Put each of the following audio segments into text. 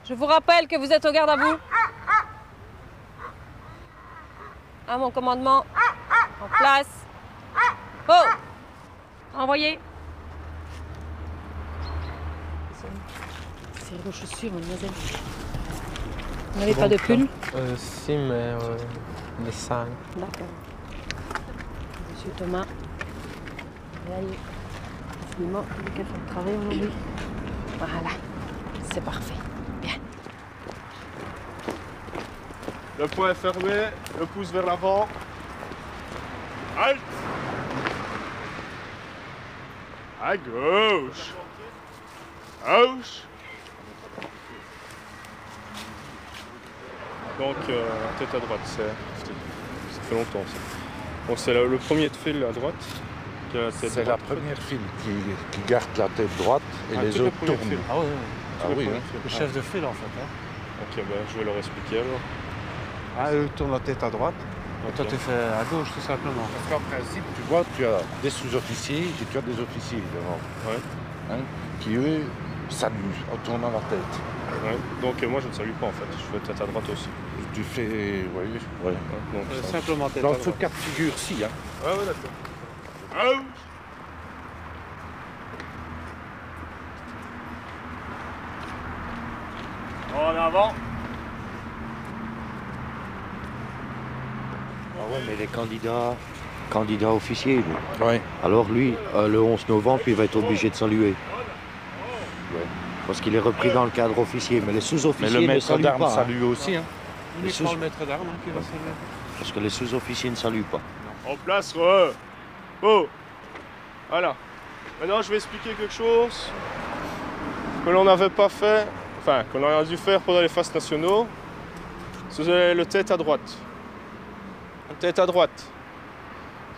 Je vous rappelle que vous êtes au garde à vous. À mon commandement. En place. Oh! Envoyez. C'est vos chaussures, mademoiselle. Vous n'avez pas de pull? Si, mais les sales. D'accord. Monsieur Thomas. Là, finalement, il est qu'à faire le travail aujourd'hui. Voilà. C'est parfait. Bien. Le poing est fermé, le pouce vers l'avant. Halte! À gauche. Gauche. Donc, tête à droite, ça fait longtemps ça. Bon, c'est le premier de fil à droite. C'est la première file qui garde la tête droite et les autres tournent. Ah oui, Ah oui, hein. Le chef de file en fait. Hein. Ok, ben, je vais leur expliquer alors. Ah, eux tournent la tête à droite. Et toi, Ok. tu fais à gauche tout simplement. Parce qu'en principe, tu vois, tu as des sous-officiers et tu as des officiers devant. Ouais. Hein, qui eux saluent en tournant la tête. Ouais. Donc, moi je ne salue pas en fait, je fais tête à droite aussi. Tu fais. Oui, ouais. Donc, ça- Simplement tête à Dans ce droite. cas de figure-ci, hein. Ah ouais, d'accord. Gauche. En avant. Ah ouais, mais les candidats officiers, lui. Oui. Alors lui, le 11 novembre, il va être obligé de saluer. Ouais. Parce qu'il est repris dans le cadre officier. Mais les Mais sous-officiers le ne maître saluent d'armes pas. hein. salue aussi, hein. Uniquement le maître d'armes qui va saluer. Parce que les sous-officiers ne saluent pas. En place, re. Oh. Voilà. Maintenant, je vais expliquer quelque chose que l'on n'avait pas fait, enfin, qu'on aurait dû faire pendant les fastes nationaux. C'est le tête à droite. Tête à droite.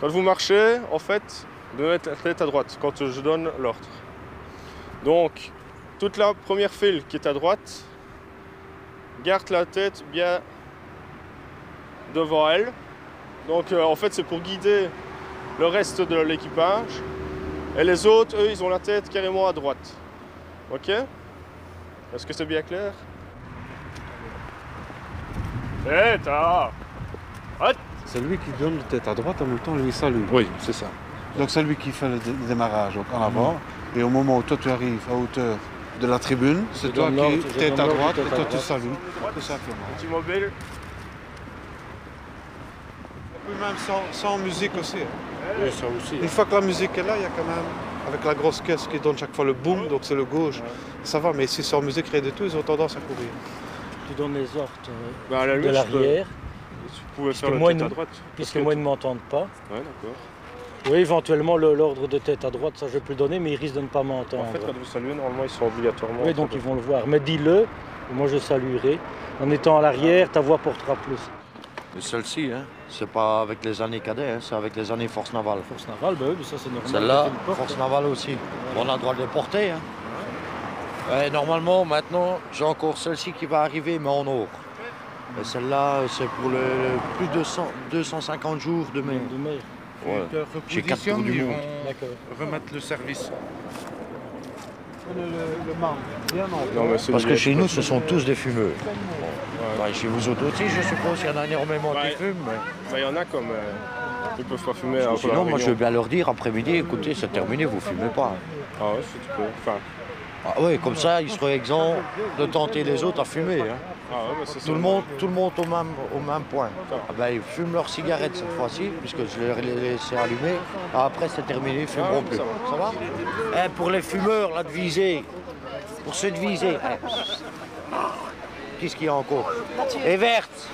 Quand vous marchez, en fait, vous devez mettre la tête à droite quand je donne l'ordre. Donc, toute la première file qui est à droite, garde la tête bien devant elle. Donc, en fait, c'est pour guider le reste de l'équipage. Et les autres, eux, ils ont la tête carrément à droite. Ok? Est-ce que c'est bien clair? Tête à droite. C'est lui qui donne la tête à droite, en même temps, lui il salue. Oui, c'est ça. Donc c'est lui qui fait le démarrage donc, en avant. Et au moment où toi tu arrives à hauteur de la tribune, c'est toi donne qui l'ordre, je tête donne à l'ordre, droite tête et à toi tu droite. salues, tout simplement. Petit mobile. Et puis même sans musique aussi. hein. Oui, ça aussi. Une fois que la musique est là, il y a quand même, avec la grosse caisse qui donne chaque fois le boom, donc c'est le gauche, ça va. Mais si sans musique, rien du tout, ils ont tendance à courir. Tu donnes les ordres Bah, à la de limite, l'arrière, tu pouvais faire que le moi, tête à il- droite. puisque Parce que moi, ils ne m'entendent pas. Ouais, d'accord. Oui, éventuellement, l'ordre de tête à droite, ça je peux le donner, mais ils risquent de ne pas m'entendre. En fait, quand vous saluez, normalement, ils sont obligatoirement. Oui, donc ils vont le voir. Mais dis-le, et moi je saluerai. En étant à l'arrière, ta voix portera plus. Mais celle-ci, hein, c'est pas avec les années cadets, hein, c'est avec les années force navale. Force navale, bah oui, mais ça c'est normal. Celle-là, que tu le portes. force navale aussi. On a le droit de les porter. Hein. Ouais, normalement, maintenant, j'ai encore celle-ci qui va arriver, mais en or. Et celle-là, c'est pour le plus de 250 jours de mai. De mai. Ouais. Leur J'ai 4 tours repositionne, du ils monde. vont D'accord. remettre le service. Le membre, bien Non, mais c'est Parce que bien. chez nous, ce sont tous des fumeurs. Ouais, chez vous autres aussi, je suppose, il y en a énormément Ouais. qui fument. mais- Bah, il y en a comme. Ils peuvent pas fumer. Parce que après la sinon, moi, je réunion. veux bien leur dire, après-midi, écoutez, c'est terminé, vous fumez pas. Ah ouais, si tu peux. Enfin. Ah oui, comme ça, ils seraient exempts de tenter les autres à fumer. Hein. Ah ouais, bah, c'est ça. Tout le monde au même point. Ah ben, ils fument leurs cigarettes cette fois-ci, puisque je les ai laissés allumer. Après, c'est terminé, ils fumeront plus. ça Ça va Eh, pour les fumeurs, là, de viser, pour ceux de viser, qu'est-ce qu'il y a encore Et verte.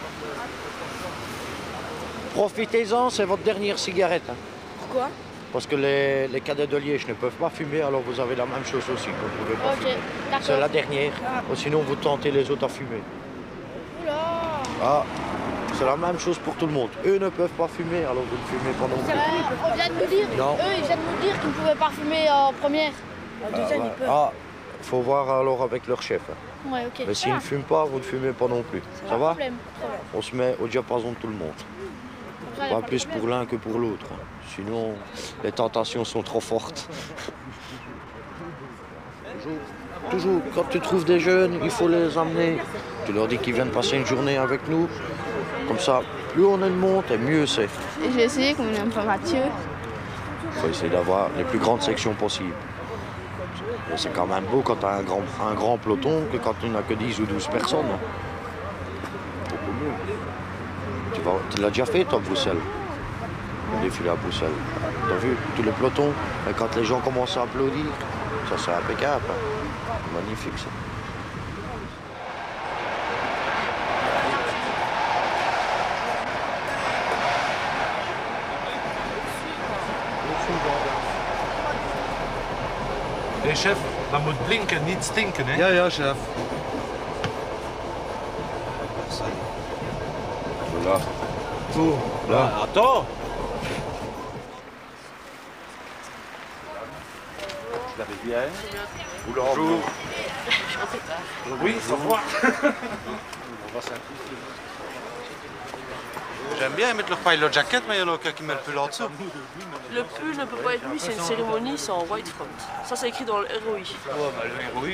Profitez-en, c'est votre dernière cigarette. Hein. Pourquoi? Parce que les cadets de Liège ne peuvent pas fumer, alors vous avez la même chose aussi. Vous ne pouvez pas Ok, fumer. d'accord. C'est la dernière. Sinon, vous tentez les autres à fumer. Oula. Ah, c'est la même chose pour tout le monde. Eux ne peuvent pas fumer, alors vous ne fumez pas non C'est plus. vrai, on vient de nous dire, Non. eux ils viennent de nous dire qu'ils ne pouvaient pas fumer en première. En deuxième ouais. ils peuvent. Ah, faut voir alors avec leur chef. hein. Ouais, ok. Mais s'ils ne fument pas, vous ne fumez pas non plus. Ça Pas de va problème. On se met au diapason de tout le monde. Ça, y a Pas de plus problème. pour l'un que pour l'autre. hein. Sinon, les tentations sont trop fortes. Bonjour. Toujours, quand tu trouves des jeunes, il faut les amener. Tu leur dis qu'ils viennent passer une journée avec nous. Comme ça, plus on est de monde, et mieux c'est. Et j'ai essayé, comme il n'aime pas Mathieu. Il faut essayer d'avoir les plus grandes sections possibles. Et c'est quand même beau quand tu as un grand peloton que quand tu n'as que 10 ou 12 personnes. Beaucoup mieux. Tu l'as déjà fait, toi, Bruxelles? Le défilé à Bruxelles. Tu as vu tous les pelotons? Et quand les gens commencent à applaudir, ça c'est impeccable. Magnifique ça. Hé chef, dat moet blinken, niet stinken, hè? Ja, ja, chef. Voilà. Tout. Là. Attends. Vous l'avez bien? Bonjour. Oui, ça va. J'aime bien mettre leur pilot jacket, mais il y en a aucun qui met le pull en dessous. Le pull ne peut pas être mis, c'est une cérémonie, c'est en white front. Ça, c'est écrit dans le ROI. Le ROI.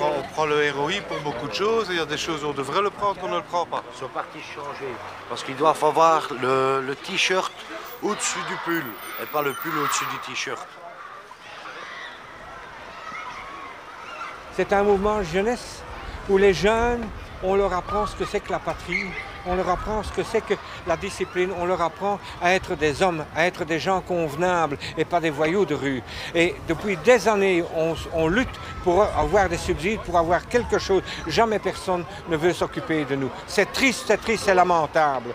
On prend le ROI pour beaucoup de choses, et il y a des choses où on devrait le prendre qu'on ne le prend pas. Ils sont partis changer. Parce qu'ils doivent avoir le t-shirt au-dessus du pull, et pas le pull au-dessus du t-shirt. C'est un mouvement jeunesse où les jeunes, on leur apprend ce que c'est que la patrie, on leur apprend ce que c'est que la discipline, on leur apprend à être des hommes, à être des gens convenables et pas des voyous de rue. Et depuis des années, on lutte pour avoir des subsides, pour avoir quelque chose. Jamais personne ne veut s'occuper de nous. C'est triste, c'est lamentable.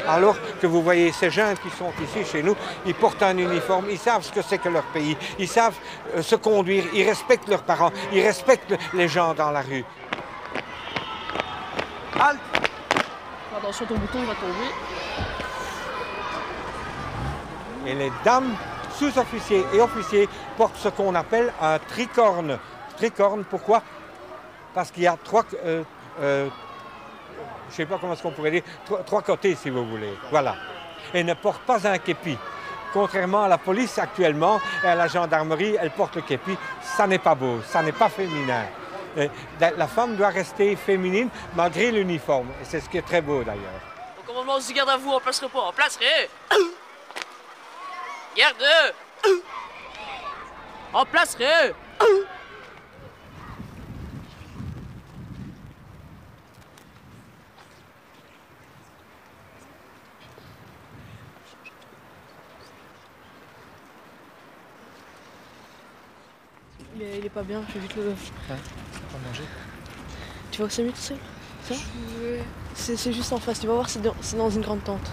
Alors que vous voyez ces jeunes qui sont ici chez nous, ils portent un uniforme, ils savent ce que c'est que leur pays, ils savent se conduire, ils respectent leurs parents, ils respectent les gens dans la rue. Halte! Attention, ton bouton va tomber. Et les dames, sous-officiers et officiers portent ce qu'on appelle un tricorne. Tricorne, pourquoi? Parce qu'il y a je ne sais pas comment est-ce qu'on pourrait dire, trois côtés si vous voulez, voilà. Et ne porte pas un képi. Contrairement à la police actuellement et à la gendarmerie, elle porte le képi. Ça n'est pas beau, ça n'est pas féminin. La femme doit rester féminine malgré l'uniforme. Et c'est ce qui est très beau d'ailleurs. Au commandement aussi, garde à vous, en placerai pas, en placerai. Garde. En placerai. Il est pas bien, je vais vite le... Ouais, pas manger. Tu vois que c'est mieux tout seul? Ça? C'est juste en face, tu vas voir, c'est dans une grande tente.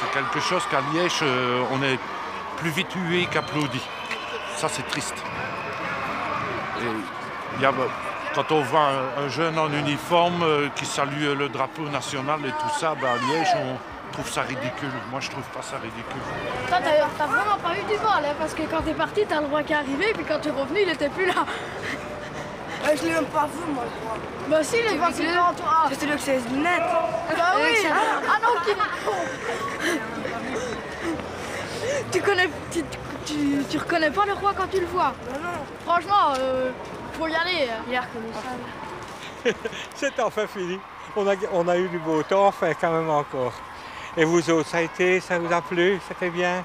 C'est quelque chose qu'à Liège, on est plus vite hué qu'applaudi. Ça, c'est triste. Et quand on voit un jeune en uniforme qui salue le drapeau national et tout ça, à Liège, on trouve ça ridicule. Moi, je trouve pas ça ridicule. Toi, t'as vraiment pas eu du mal, hein, parce que quand t'es parti, t'as le roi qui est arrivé, puis quand t'es revenu, il était plus là. Je l'ai même pas vu, moi, je crois. Bah si, il est passé devant toi. C'était le 16 lunettes. Bah oui. Tu reconnais pas le roi quand tu le vois? Non. Franchement, faut y aller. Il est reconnaissable. C'est enfin fini. On a eu du beau temps, enfin quand même encore. Et vous autres, ça vous a plu? C'était bien?